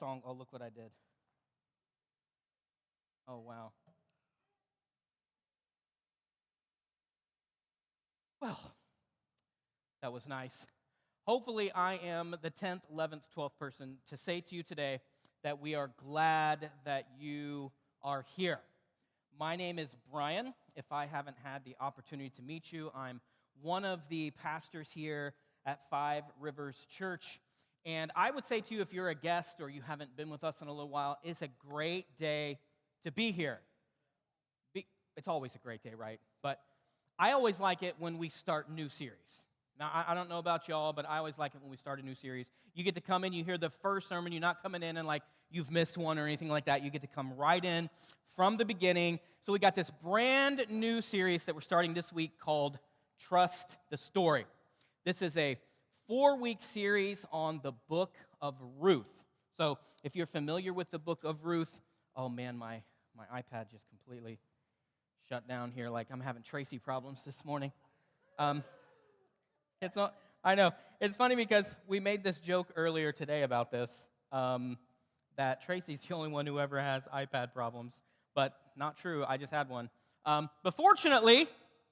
song. Oh, look what I did. Oh, wow. Well, that was nice. Hopefully, I am the 10th, 11th, 12th person to say to you today that we are glad that you are here. My name is Brian. If I haven't had the opportunity to meet you, I'm one of the pastors here at Five Rivers Church. And I would say to you, if you're a guest or you haven't been with us in a little while, it's a great day to be here. It's always a great day, right? But I always like it when we start new series. Now, I don't know about y'all, but I always like it when we start a new series. You get to come in, you hear the first sermon, you're not coming in and like you've missed one or anything like that. You get to come right in from the beginning. So we got this brand new series that we're starting this week called Trust the Story. This is a 4-week series on the book of Ruth. So if you're familiar with the book of Ruth, oh man, my iPad just completely shut down here like I'm having Tracy problems this morning. I know. It's funny because we made this joke earlier today about this, that Tracy's the only one who ever has iPad problems, but not true. I just had one. But fortunately,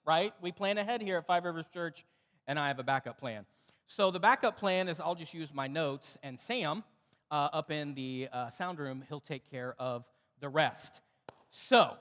right, we plan ahead here at Five Rivers Church, and I have a backup plan. So the backup plan is I'll just use my notes, and Sam, up in the sound room, he'll take care of the rest. So,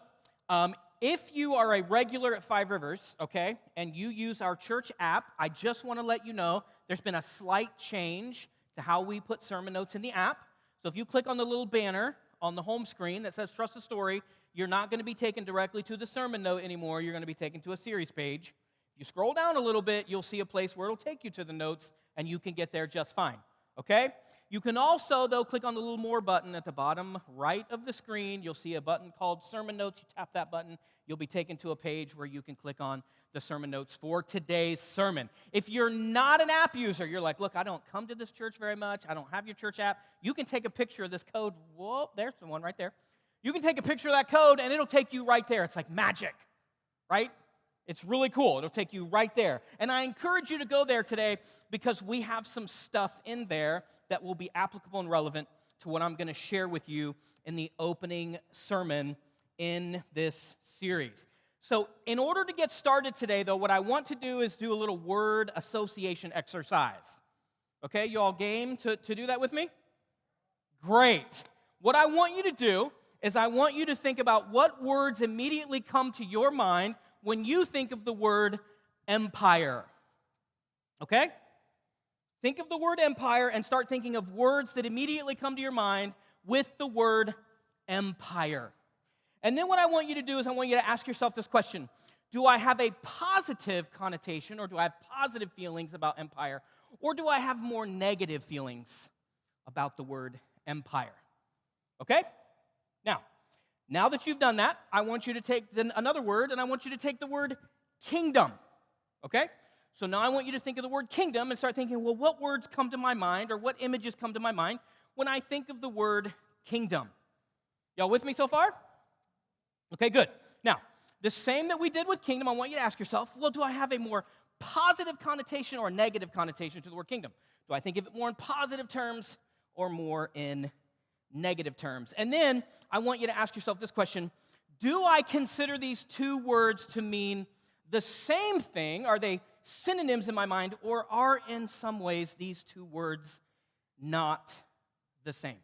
if you are a regular at Five Rivers, okay, and you use our church app, I just want to let you know there's been a slight change to how we put sermon notes in the app. So if you click on the little banner on the home screen that says Trust the Story, you're not going to be taken directly to the sermon note anymore. You're going to be taken to a series page. If you scroll down a little bit, you'll see a place where it'll take you to the notes, and you can get there just fine, okay? You can also, though, click on the little More button at the bottom right of the screen. You'll see a button called Sermon Notes. You tap that button, you'll be taken to a page where you can click on the sermon notes for today's sermon. If you're not an app user, you're like, look, I don't come to this church very much. I don't have your church app. You can take a picture of this code. Whoa, there's the one right there. You can take a picture of that code, and it'll take you right there. It's like magic, right? It's really cool. It'll take you right there. And I encourage you to go there today because we have some stuff in there that will be applicable and relevant to what I'm going to share with you in the opening sermon in this series. So in order to get started today, though, what I want to do is do a little word association exercise. Okay, you all game to do that with me? Great. What I want you to do is I want you to think about what words immediately come to your mind when you think of the word empire. Okay? Think of the word empire and start thinking of words that immediately come to your mind with the word empire. And then what I want you to do is I want you to ask yourself this question. Do I have a positive connotation, or do I have positive feelings about empire? Or do I have more negative feelings about the word empire? Okay? Now that you've done that, I want you to take then another word, and I want you to take the word kingdom. Okay? So now I want you to think of the word kingdom and start thinking, well, what words come to my mind, or what images come to my mind when I think of the word kingdom? Y'all with me so far? Okay, good. Now, the same that we did with kingdom, I want you to ask yourself, well, do I have a more positive connotation or a negative connotation to the word kingdom? Do I think of it more in positive terms or more in negative terms? And then I want you to ask yourself this question. Do I consider these two words to mean the same thing? Are they synonyms in my mind, or are in some ways these two words not the same?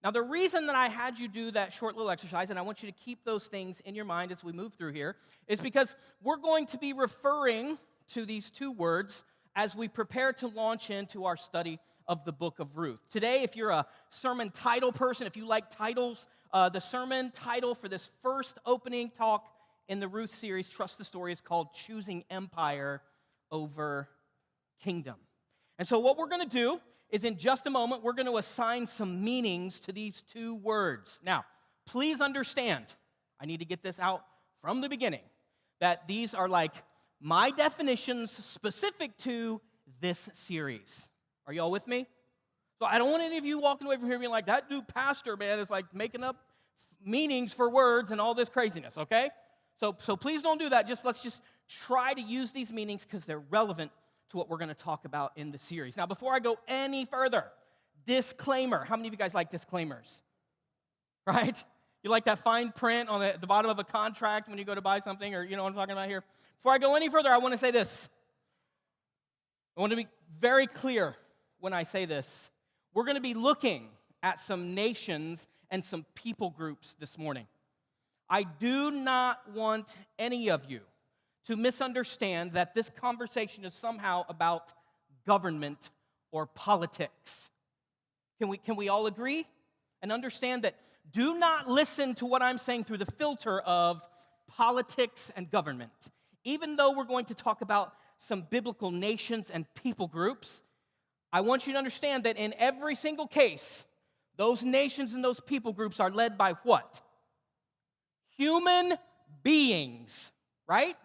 Now, the reason that I had you do that short little exercise, and I want you to keep those things in your mind as we move through here, is because we're going to be referring to these two words as we prepare to launch into our study of the book of Ruth. Today, if you're a sermon title person, if you like titles, the sermon title for this first opening talk in the Ruth series, Trust the Story, is called Choosing Empire Over Kingdom. And so what we're going to do is in just a moment, we're going to assign some meanings to these two words. Now, please understand, I need to get this out from the beginning, that these are like my definitions specific to this series. Are you all with me? So I don't want any of you walking away from here being like, that dude pastor, man, is like making up meanings for words and all this craziness, okay? So please don't do that. Let's just try to use these meanings because they're relevant to what we're going to talk about in the series. Now, before I go any further, disclaimer. How many of you guys like disclaimers? Right? You like that fine print on the bottom of a contract when you go to buy something, or you know what I'm talking about here? Before I go any further, I want to say this. I want to be very clear when I say this. We're going to be looking at some nations and some people groups this morning. I do not want any of you to misunderstand that this conversation is somehow about government or politics. Can we all agree and understand that? Do not listen to what I'm saying through the filter of politics and government. Even though we're going to talk about some biblical nations and people groups, I want you to understand that in every single case, those nations and those people groups are led by what? Human beings, right?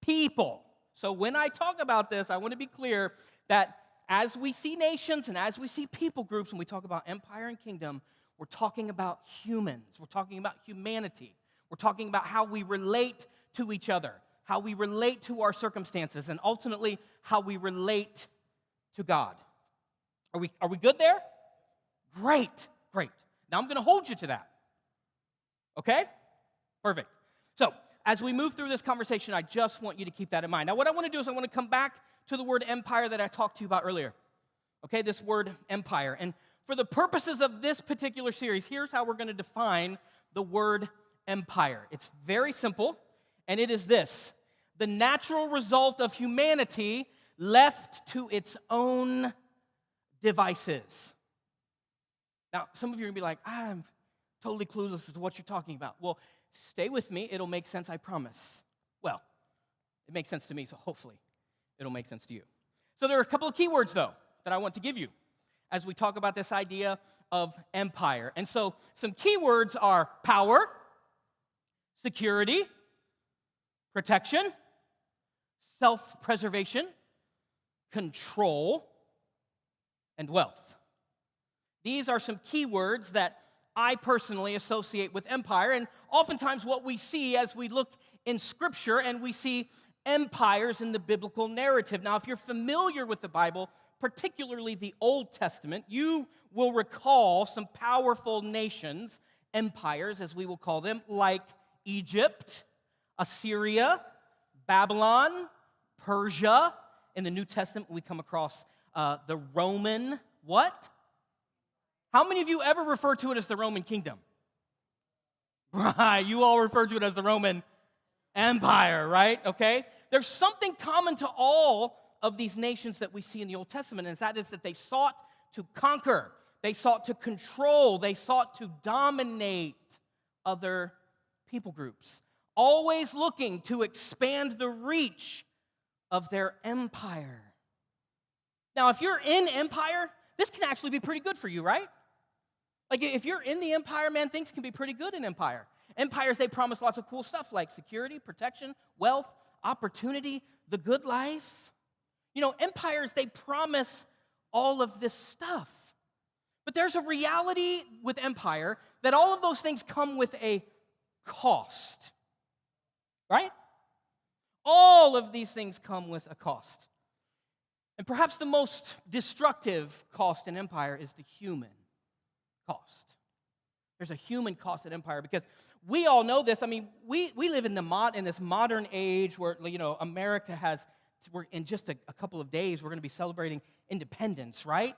People. So when I talk about this, I want to be clear that as we see nations and as we see people groups, when we talk about empire and kingdom, we're talking about humans. We're talking about humanity. We're talking about how we relate to each other, how we relate to our circumstances, and ultimately how we relate to God. Are we good there? Great. Now I'm going to hold you to that. Okay? Perfect. So, as we move through this conversation, I just want you to keep that in mind. Now, what I want to do is I want to come back to the word empire that I talked to you about earlier. Okay, this word empire. And for the purposes of this particular series, here's how we're going to define the word empire. It's very simple, and it is this: the natural result of humanity left to its own devices. Now, some of you are going to be like, I'm totally clueless as to what you're talking about. Well, stay with me. It'll make sense, I promise. Well, it makes sense to me, so hopefully it'll make sense to you. So there are a couple of keywords, though, that I want to give you as we talk about this idea of empire. And so some keywords are power, security, protection, self-preservation, control, and wealth. These are some keywords that I personally associate with empire, and oftentimes what we see as we look in Scripture and we see empires in the biblical narrative. Now, if you're familiar with the Bible, particularly the Old Testament, you will recall some powerful nations, empires as we will call them, like Egypt, Assyria, Babylon, Persia. In the New Testament, we come across the Roman, what? How many of you ever refer to it as the Roman kingdom? Right, you all refer to it as the Roman Empire, right? Okay? There's something common to all of these nations that we see in the Old Testament, and that is that they sought to conquer, they sought to control, they sought to dominate other people groups, always looking to expand the reach of their empire. Now, if you're in empire, this can actually be pretty good for you, right? Like, if you're in the empire, man, things can be pretty good in empire. Empires, they promise lots of cool stuff like security, protection, wealth, opportunity, the good life. You know, empires, they promise all of this stuff. But there's a reality with empire that all of those things come with a cost, right? All of these things come with a cost. And perhaps the most destructive cost in empire is the human cost. There's a human cost at empire because we all know this. I mean, we live in this modern age where, you know, America has, we're in just a couple of days, we're going to be celebrating independence, right?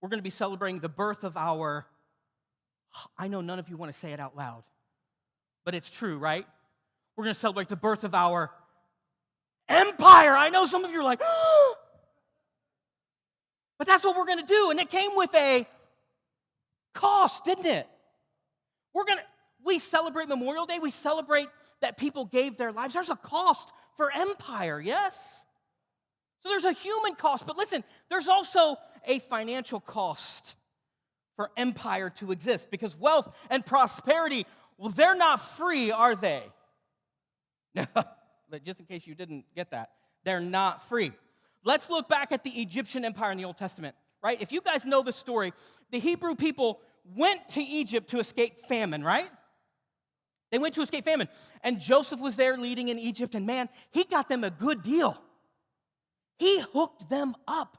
We're going to be celebrating the birth of our, I know none of you want to say it out loud, but it's true, right? We're going to celebrate the birth of our empire. I know some of you are like, oh! But that's what we're going to do, and it came with a cost, didn't it? We celebrate Memorial Day. We celebrate that people gave their lives. There's a cost for empire, yes? So there's a human cost. But listen, there's also a financial cost for empire to exist because wealth and prosperity, well, they're not free, are they? But just in case you didn't get that, they're not free. Let's look back at the Egyptian empire in the Old Testament, right? If you guys know the story, the Hebrew people went to Egypt to escape famine, right? They went to escape famine. And Joseph was there leading in Egypt, and man, he got them a good deal. He hooked them up.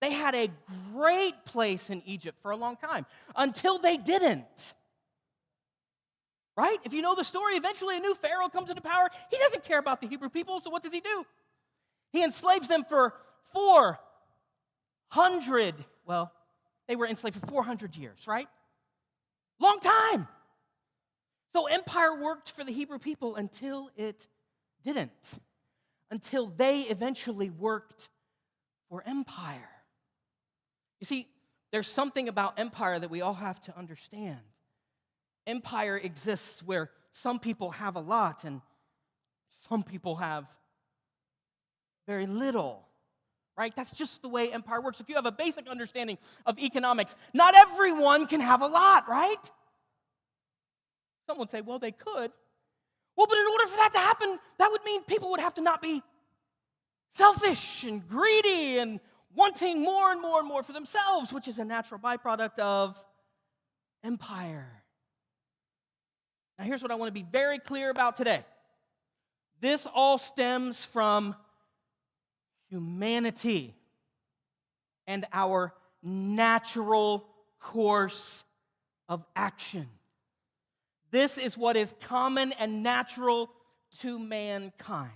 They had a great place in Egypt for a long time until they didn't. Right? If you know the story, eventually a new Pharaoh comes into power. He doesn't care about the Hebrew people, so what does he do? He enslaves them for 400, well, they were enslaved for 400 years, right? Long time. So empire worked for the Hebrew people until it didn't. Until they eventually worked for empire. You see, there's something about empire that we all have to understand. Empire exists where some people have a lot and some people have very little, right? That's just the way empire works. If you have a basic understanding of economics, not everyone can have a lot, right? Someone would say, well, they could. Well, but in order for that to happen, that would mean people would have to not be selfish and greedy and wanting more and more and more for themselves, which is a natural byproduct of empire. Now, here's what I want to be very clear about today. This all stems from humanity and our natural course of action. This is what is common and natural to mankind.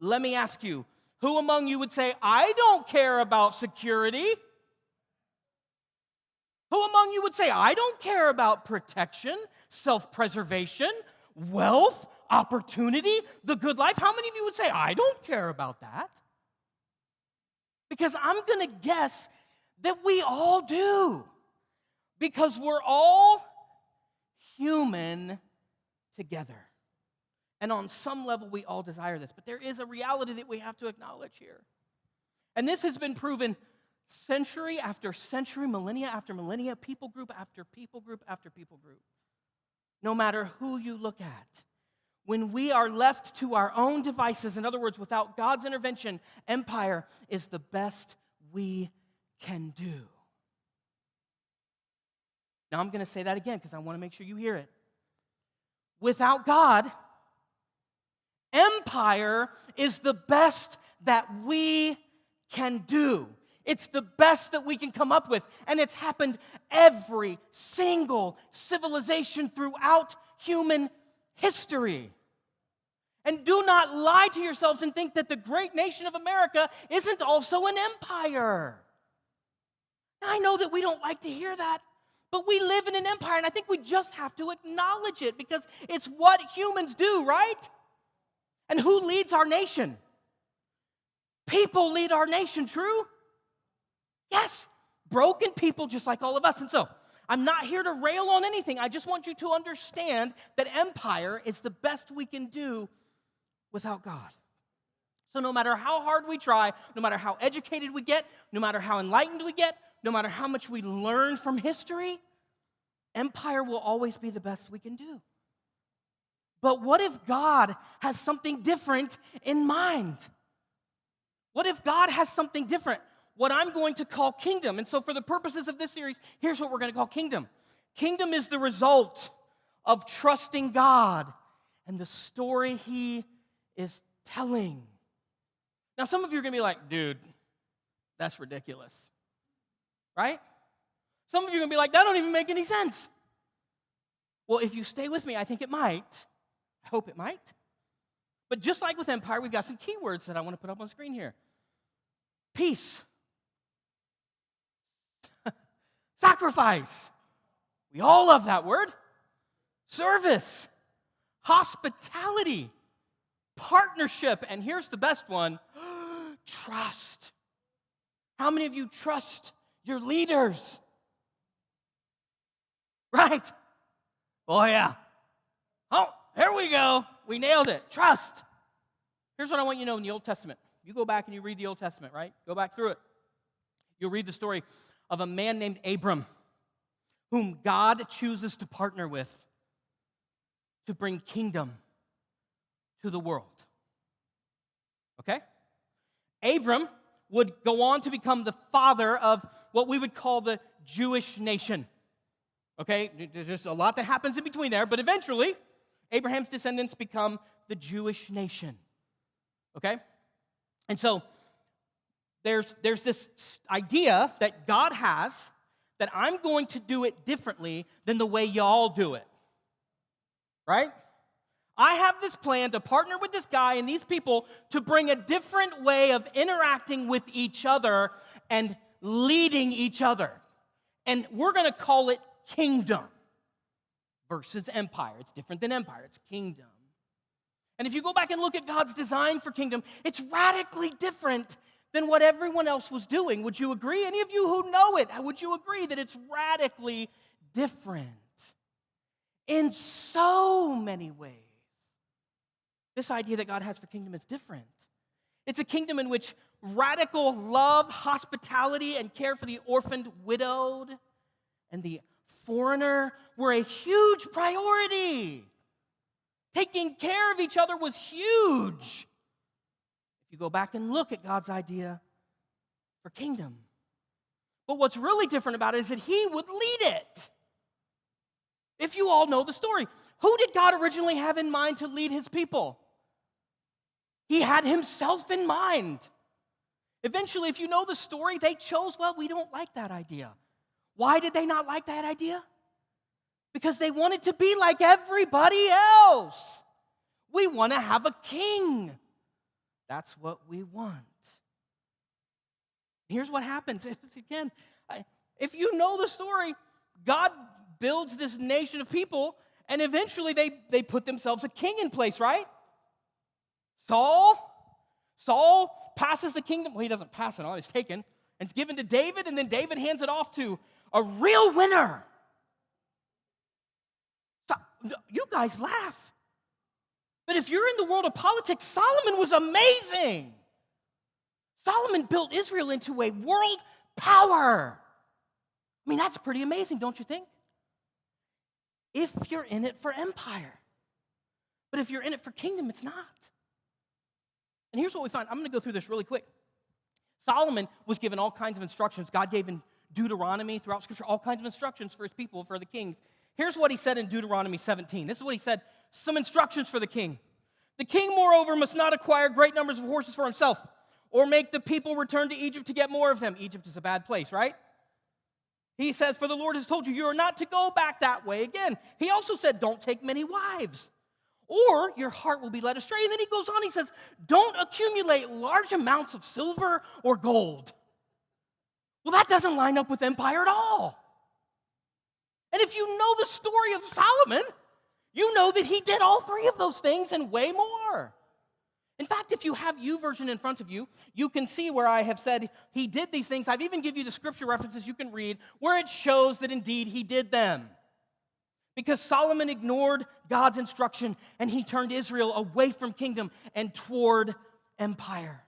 Let me ask you, who among you would say, I don't care about security? Who among you would say, I don't care about protection, self-preservation, wealth, opportunity, the good life? How many of you would say, I don't care about that? Because I'm going to guess that we all do. Because we're all human together. And on some level, we all desire this. But there is a reality that we have to acknowledge here. And this has been proven century after century, millennia after millennia, people group after people group after people group. No matter who you look at, when we are left to our own devices, in other words, without God's intervention, empire is the best we can do. Now, I'm going to say that again because I want to make sure you hear it. Without God, empire is the best that we can do. It's the best that we can come up with. And it's happened every single civilization throughout human history. And do not lie to yourselves and think that the great nation of America isn't also an empire. Now, I know that we don't like to hear that, but we live in an empire, and I think we just have to acknowledge it because it's what humans do, right? And who leads our nation? People lead our nation, true? Yes, broken people just like all of us. And so, I'm not here to rail on anything. I just want you to understand that empire is the best we can do without God. So no matter how hard we try, no matter how educated we get, no matter how enlightened we get, no matter how much we learn from history, empire will always be the best we can do. But what if God has something different in mind? What if God has something different? What I'm going to call kingdom. And so for the purposes of this series, here's what we're going to call kingdom. Kingdom is the result of trusting God and the story He is telling. Now, some of you are going to be like, dude, that's ridiculous. Right? Some of you are going to be like, that don't even make any sense. Well, if you stay with me, I think it might. I hope it might. But just like with empire, we've got some keywords that I want to put up on the screen here. Peace. Sacrifice. We all love that word. Service. Hospitality. Partnership. And here's the best one. Trust. How many of you trust your leaders? Right? Oh, yeah. Oh, here we go. We nailed it. Trust. Here's what I want you to know in the Old Testament. You go back and you read the Old Testament, right? Go back through it. You'll read the story of a man named Abram, whom God chooses to partner with to bring kingdom to the world. Okay? Abram would go on to become the father of what we would call the Jewish nation. Okay? There's a lot that happens in between there, but eventually, Abraham's descendants become the Jewish nation. Okay? And so, there's this idea that God has that I'm going to do it differently than the way y'all do it, right? I have this plan to partner with this guy and these people to bring a different way of interacting with each other and leading each other. And we're going to call it kingdom versus empire. It's different than empire, it's kingdom. And if you go back and look at God's design for kingdom, it's radically different than what everyone else was doing. Would you agree? Any of you who know it, would you agree that it's radically different in so many ways? This idea that God has for kingdom is different. It's a kingdom in which radical love, hospitality, and care for the orphaned, widowed, and the foreigner were a huge priority. Taking care of each other was huge. If you go back and look at God's idea for kingdom. But what's really different about it is that He would lead it. If you all know the story, who did God originally have in mind to lead His people? He had Himself in mind. Eventually, if you know the story, they chose, well, we don't like that idea. Why did they not like that idea? Because they wanted to be like everybody else. We want to have a king. That's what we want. Here's what happens. Again, if you know the story, God builds this nation of people, and eventually they put themselves a king in place, right? Saul passes the kingdom. Well, he doesn't pass it on. It's taken. And it's given to David, and then David hands it off to a real winner. So, you guys laugh. But if you're in the world of politics, Solomon was amazing. Solomon built Israel into a world power. I mean, that's pretty amazing, don't you think? If you're in it for empire. But if you're in it for kingdom, it's not. And here's what we find. I'm going to go through this really quick. Solomon was given all kinds of instructions. God gave in Deuteronomy, throughout Scripture, all kinds of instructions for His people, for the kings. Here's what He said in Deuteronomy 17. This is what He said, some instructions for the king. The king, moreover, must not acquire great numbers of horses for himself, or make the people return to Egypt to get more of them. Egypt is a bad place, right? He says, for the Lord has told you, you are not to go back that way again. He also said, don't take many wives, or your heart will be led astray. And then he goes on, he says, don't accumulate large amounts of silver or gold. Well, that doesn't line up with empire at all. And if you know the story of Solomon, you know that he did all three of those things and way more. In fact, if you have YouVersion in front of you, you can see where I have said he did these things. I've even given you the scripture references you can read where it shows that indeed he did them. Because Solomon ignored God's instruction and he turned Israel away from kingdom and toward empire.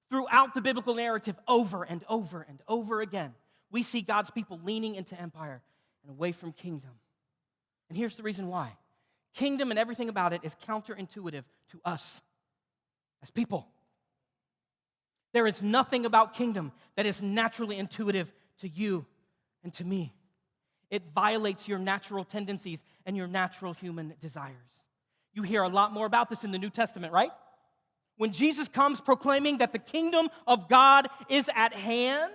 Throughout the biblical narrative, over and over and over again, we see God's people leaning into empire and away from kingdom. And here's the reason why. Kingdom and everything about it is counterintuitive to us as people. There is nothing about kingdom that is naturally intuitive to you and to me. It violates your natural tendencies and your natural human desires. You hear a lot more about this in the New Testament, right? When Jesus comes proclaiming that the kingdom of God is at hand.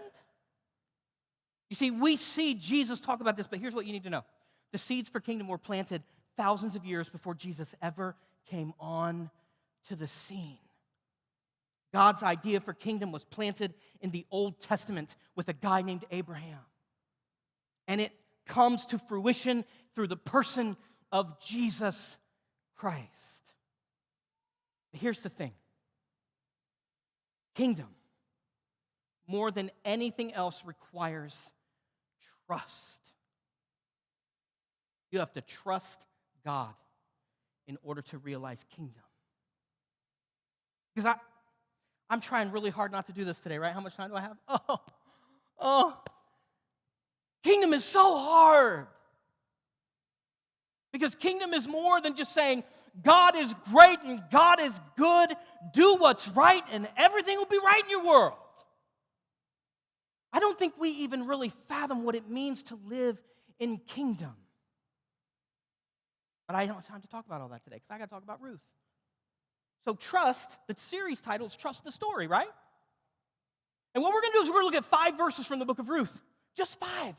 You see, we see Jesus talk about this, but here's what you need to know. The seeds for kingdom were planted thousands of years before Jesus ever came on to the scene. God's idea for kingdom was planted in the Old Testament with a guy named Abraham. And it comes to fruition through the person of Jesus Christ. But here's the thing. Kingdom, more than anything else, requires trust. You have to trust God in order to realize kingdom. Because I'm trying really hard not to do this today, right? How much time do I have? Kingdom is so hard. Because kingdom is more than just saying, God is great and God is good. Do what's right and everything will be right in your world. I don't think we even really fathom what it means to live in kingdom. But I don't have time to talk about all that today because I got to talk about Ruth. So trust, the series title is Trust the Story, right? And what we're going to do is we're going to look at 5 verses from the book of Ruth. Just 5.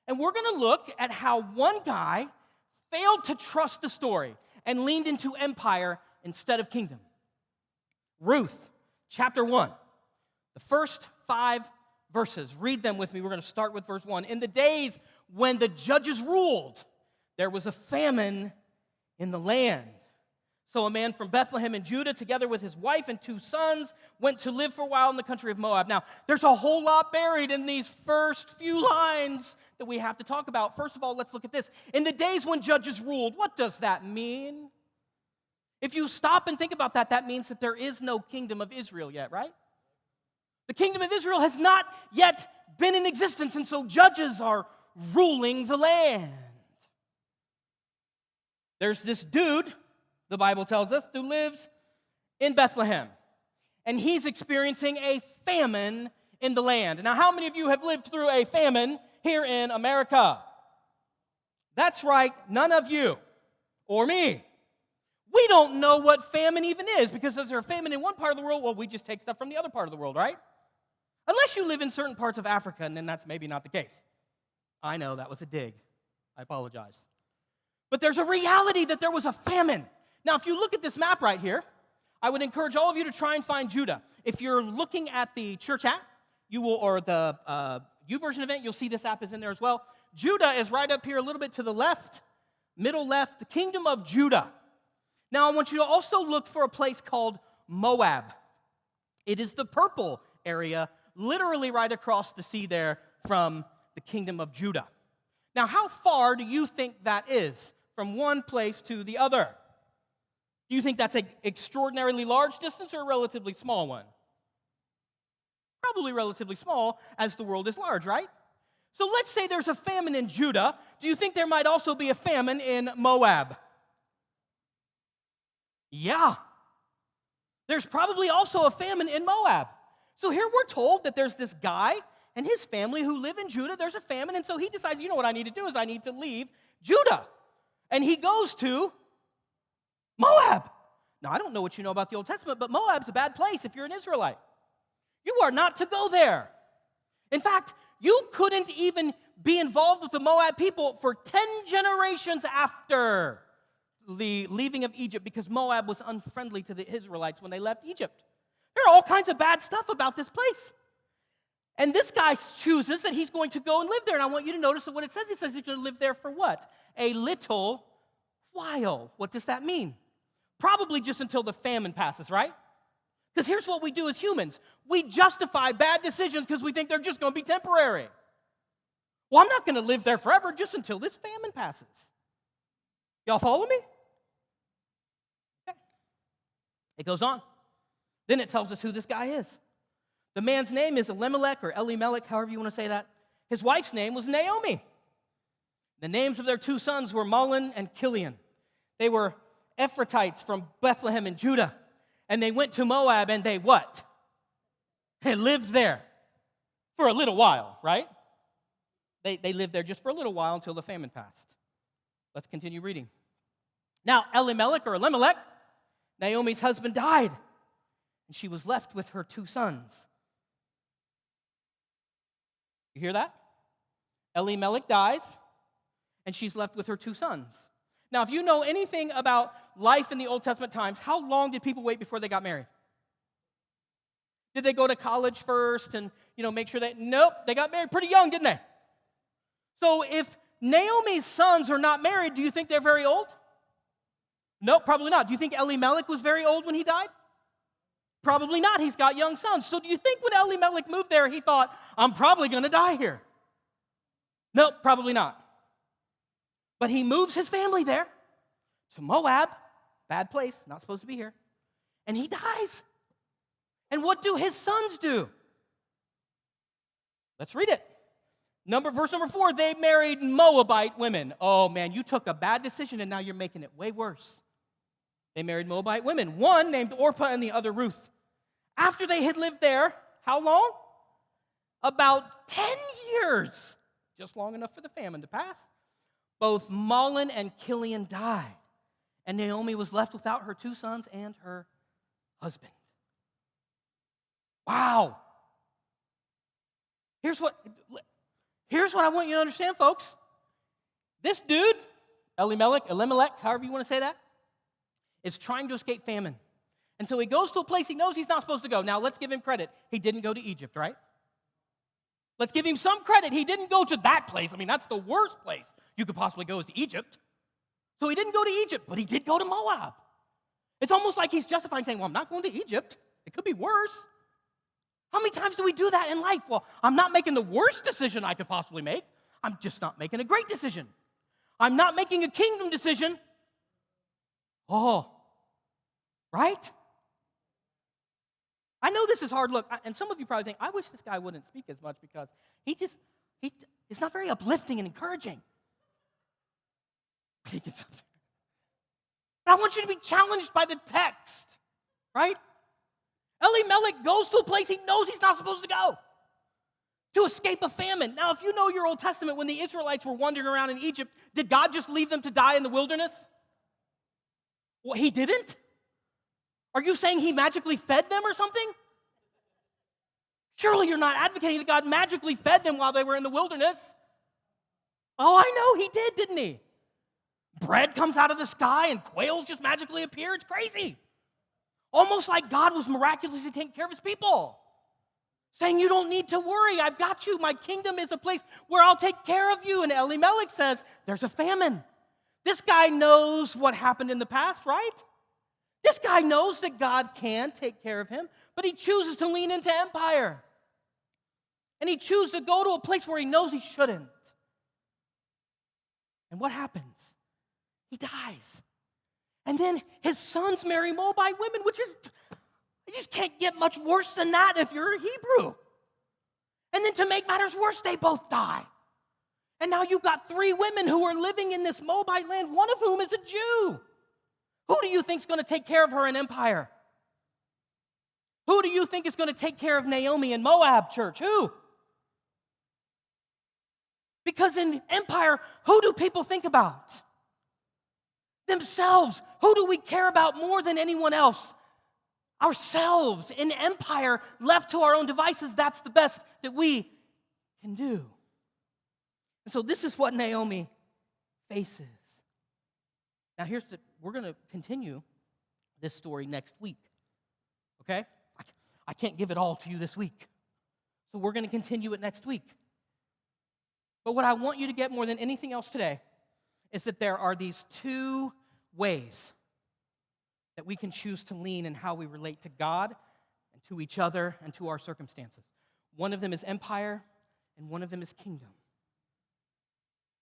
And we're going to look at how one guy failed to trust the story and leaned into empire instead of kingdom. Ruth, chapter 1. The first 5 verses. Read them with me. We're going to start with verse 1. In the days when the judges ruled, there was a famine in the land. So a man from Bethlehem in Judah, together with his wife and 2 sons, went to live for a while in the country of Moab. Now, there's a whole lot buried in these first few lines that we have to talk about. First of all, let's look at this. In the days when judges ruled, what does that mean? If you stop and think about that, that means that there is no kingdom of Israel yet, right? The kingdom of Israel has not yet been in existence, and so judges are ruling the land. There's this dude, the Bible tells us, who lives in Bethlehem, and he's experiencing a famine in the land. Now, how many of you have lived through a famine here in America? That's right, none of you or me. We don't know what famine even is, because is there a famine in one part of the world? Well, we just take stuff from the other part of the world, right? Unless you live in certain parts of Africa, and then that's maybe not the case. I know, that was a dig. I apologize. But there's a reality that there was a famine. Now, if you look at this map right here, I would encourage all of you to try and find Judah. If you're looking at the church app, you will, or the YouVersion event, you'll see this app is in there as well. Judah is right up here a little bit to the left, middle left, the kingdom of Judah. Now, I want you to also look for a place called Moab. It is the purple area, literally right across the sea there from the kingdom of Judah. Now, how far do you think that is from one place to the other? Do you think that's an extraordinarily large distance or a relatively small one? Probably relatively small, as the world is large, right? So let's say there's a famine in Judah. Do you think there might also be a famine in Moab? Yeah. There's probably also a famine in Moab. So here we're told that there's this guy and his family who live in Judah. There's a famine, and so he decides, you know what I need to do is I need to leave Judah. And he goes to Moab. Now, I don't know what you know about the Old Testament, but Moab's a bad place if you're an Israelite. You are not to go there. In fact, you couldn't even be involved with the Moab people for 10 generations after the leaving of Egypt, because Moab was unfriendly to the Israelites when they left Egypt. There are all kinds of bad stuff about this place. And this guy chooses that he's going to go and live there. And I want you to notice that what it says, it says he's going to live there for what? A little while. What does that mean? Probably just until the famine passes, right? Because here's what we do as humans. We justify bad decisions because we think they're just going to be temporary. Well, I'm not going to live there forever just until this famine passes. Y'all follow me? Okay. It goes on. Then it tells us who this guy is. The man's name is Elimelech, or Elimelech, however you want to say that. His wife's name was Naomi. The names of their 2 sons were Mahlon and Chilion. They were Ephrathites from Bethlehem in Judah. And they went to Moab, and they what? They lived there for a little while, right? They lived there just for a little while until the famine passed. Let's continue reading. Now, Elimelech, or Elimelech, Naomi's husband, died, and she was left with her 2 sons. You hear that? Elimelech dies, and she's left with her 2 sons. Now, if you know anything about life in the Old Testament times, how long did people wait before they got married? Did they go to college first and, make sure that, nope, they got married pretty young, didn't they? So if Naomi's sons are not married, do you think they're very old? Nope, probably not. Do you think Elimelech was very old when he died? Probably not. He's got young sons. So do you think when Elimelech moved there, he thought, I'm probably going to die here? Nope, probably not. But he moves his family there to Moab, bad place, not supposed to be here, and he dies. And what do his sons do? Let's read it. Verse number 4, they married Moabite women. Oh man, you took a bad decision and now you're making it way worse. They married Moabite women, one named Orpah and the other Ruth. After they had lived there, how long? About 10 years, just long enough for the famine to pass. Both Mahlon and Chilion died, and Naomi was left without her 2 sons and her husband. Wow. Here's what I want you to understand, folks. This dude, Elimelech, however you want to say that, is trying to escape famine. And so he goes to a place he knows he's not supposed to go. Now, let's give him credit. He didn't go to Egypt, right? Let's give him some credit. He didn't go to that place. I mean, that's the worst place you could possibly go is to Egypt. So he didn't go to Egypt, but he did go to Moab. It's almost like he's justifying saying, well, I'm not going to Egypt. It could be worse. How many times do we do that in life? Well, I'm not making the worst decision I could possibly make. I'm just not making a great decision. I'm not making a kingdom decision. Oh, right? I know this is hard. Look, and some of you probably think, I wish this guy wouldn't speak as much because it's not very uplifting and encouraging. I want you to be challenged by the text, right? Elimelech goes to a place he knows he's not supposed to go to escape a famine. Now, if you know your Old Testament, when the Israelites were wandering around in Egypt, did God just leave them to die in the wilderness? Well, he didn't. Are you saying he magically fed them or something? Surely you're not advocating that God magically fed them while they were in the wilderness. Oh, I know he did, didn't he? Bread comes out of the sky and quails just magically appear. It's crazy. Almost like God was miraculously taking care of his people. Saying, you don't need to worry. I've got you. My kingdom is a place where I'll take care of you. And Elimelech says, there's a famine. This guy knows what happened in the past, right? This guy knows that God can take care of him, but he chooses to lean into empire. And he chooses to go to a place where he knows he shouldn't. And what happens? He dies. And then his sons marry Moabite women, which is, you just can't get much worse than that if you're a Hebrew. And then to make matters worse, they both die. And now you've got 3 women who are living in this Moabite land, one of whom is a Jew. Who do you think is going to take care of her in empire? Who do you think is going to take care of Naomi in Moab, church? Who? Because in empire, who do people think about? Themselves. Who do we care about more than anyone else? Ourselves. In empire, left to our own devices, that's the best that we can do. And so this is what Naomi faces. Now we're going to continue this story next week, okay? I can't give it all to you this week. So we're going to continue it next week. But what I want you to get more than anything else today is that there are these 2 ways that we can choose to lean in how we relate to God and to each other and to our circumstances. One of them is empire, and one of them is kingdom.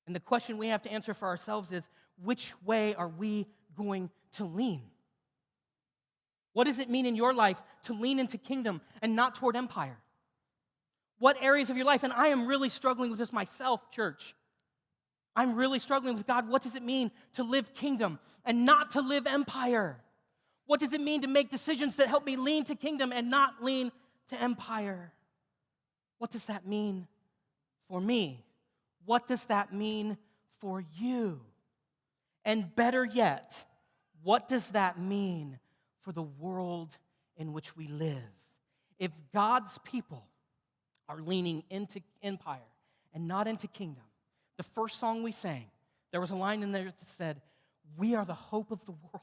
And the question we have to answer for ourselves is, which way are we going to lean? What does it mean in your life to lean into kingdom and not toward empire? What areas of your life, and I am really struggling with this myself, church. I'm really struggling with, God, what does it mean to live kingdom and not to live empire? What does it mean to make decisions that help me lean to kingdom and not lean to empire? What does that mean for me? What does that mean for you? And better yet, what does that mean for the world in which we live? If God's people are leaning into empire and not into kingdom, the first song we sang, there was a line in there that said, "We are the hope of the world."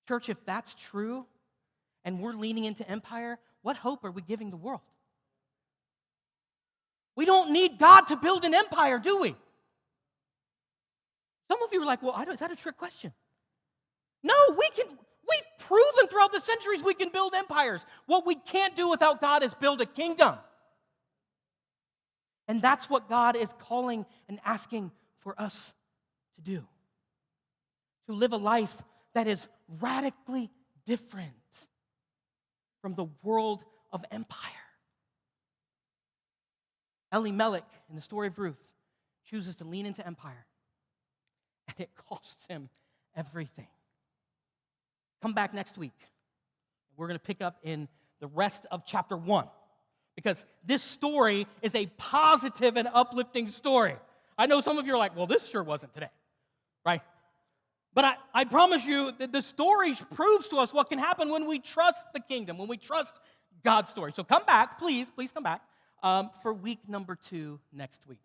Church, if that's true, and we're leaning into empire, what hope are we giving the world? We don't need God to build an empire, do we? Some of you are like, well, is that a trick question? No, we've proven throughout the centuries we can build empires. What we can't do without God is build a kingdom. And that's what God is calling and asking for us to do. To live a life that is radically different from the world of empire. Elimelech, in the story of Ruth, chooses to lean into empire, and it costs him everything. Come back next week. We're going to pick up in the rest of chapter 1, because this story is a positive and uplifting story. I know some of you are like, well, this sure wasn't today, right? But I promise you that the story proves to us what can happen when we trust the kingdom, when we trust God's story. So come back, please come back. for week number 2 next week.